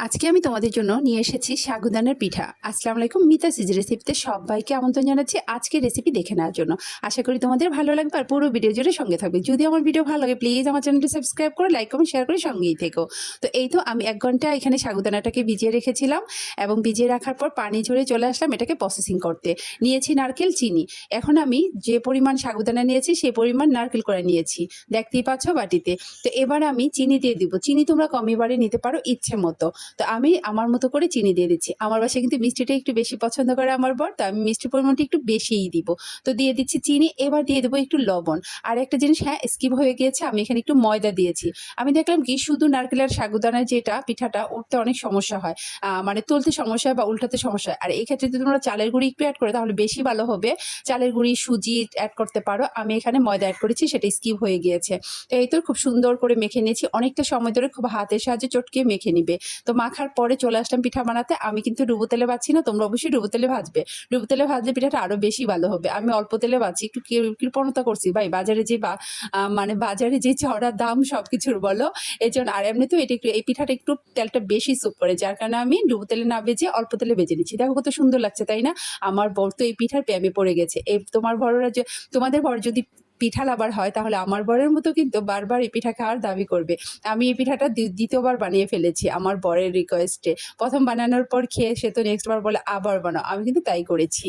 আজকে আমি তোমাদের জন্য নিয়ে এসেছি সাগুদানার পিঠা। আসসালামু আলাইকুম, মিতা সিজ রেসিপিতে সবাইকে আমন্ত্রণ জানাচ্ছি আজকে রেসিপি দেখে নেওয়ার জন্য। আশা করি তোমাদের ভালো লাগবে আর পুরো ভিডিও জুড়ে সঙ্গে থাকবে। যদি আমার ভিডিও ভালো লাগে প্লিজ আমার চ্যানেলটি সাবস্ক্রাইব করে লাইক কমেন্ট শেয়ার করে সঙ্গেই থেকো। তো এই তো আমি 1 ঘন্টা এখানে সাগুদানাটাকে ভিজিয়ে রেখেছিলাম এবং ভিজিয়ে রাখার পর পানি ঝরে চলে আসলাম এটাকে প্রসেসিং করতে। নিয়েছি নারকেল, চিনি। এখন আমি যে পরিমাণ সাগুদানা নিয়েছি সেই পরিমাণ নারকেল করে নিয়েছি, দেখতেই পাচ্ছ বাটিতে। তো এবার আমি চিনি দিয়ে দিব। চিনি তোমরা কমই বাড়িয়ে নিতে পারো ইচ্ছে মতো। তো আমি আমার মতো করে চিনি দিয়ে দিচ্ছি। আমার বাসায় কিন্তু মিষ্টিটা একটু বেশি পছন্দ করে আমার বর, তো আমি মিষ্টির পরিমাণটা একটু বেশিই দিব। তো দিয়ে দিচ্ছি চিনি। এবার দিয়ে দেবো একটু লবণ। আর একটা জিনিস স্কিপ হয়ে গিয়েছে, আমি এখানে একটু ময়দা দিয়েছি। আমি দেখলাম কি শুধু নারকেলের সাগুদানার যেটা পিঠাটা উঠতে অনেক সমস্যা হয়, মানে তুলতে সমস্যা হয় বা উল্টাতে সমস্যা হয়। আর এই ক্ষেত্রে যদি তোমরা চালের গুঁড়ি একটু অ্যাড করে তাহলে বেশি ভালো হবে। চালের গুঁড়ি, সুজি অ্যাড করতে পারো। আমি এখানে ময়দা অ্যাড করেছি, সেটা স্কিপ হয়ে গিয়েছে। তো এই তো খুব সুন্দর করে মেখে নিয়েছি। অনেকটা সময় ধরে খুব হাতের সাহায্যে চটকিয়ে মেখে নিবে। তো মাখার পরে চলে আসলাম পিঠা বানাতে। আমি কিন্তু ডুবো তেলে ভাজছি না, তোমরা অবশ্যই ডুবো তেলে ভাজবে। ডুবো তেলে ভাজলে পিঠাটা আরো বেশি ভালো হবে। আমি অল্প তেলে ভাজছি, একটু কৃপণতা করছি ভাই, বাজারে যে মানে বাজারে যে চড়া দাম সবকিছুর বলো, এই জন্য। আর এমনি তো এটা একটু, এই পিঠাটা একটু তেলটা বেশি সুপ করে, যার কারণে আমি ডুবো তেলে না ভেজে অল্প তেলে ভেজে নিচ্ছি। দেখো কত সুন্দর লাগছে, তাই না? আমার বর তো এই পিঠার প্রেমে পড়ে গেছে। এই তোমার বড়রা যে, তোমাদের বর যদি পিঠা লাভার হয় তাহলে আমার বরের মতো কিন্তু বারবার এই পিঠা খাওয়ার দাবি করবে। আমি এই পিঠাটা দ্বিতীয়বার বানিয়ে ফেলেছি আমার বরের রিকোয়েস্টে। প্রথম বানানোর পর খেয়ে সে তো নেক্সট বার বলে আবার বানাও, আমি কিন্তু তাই করেছি।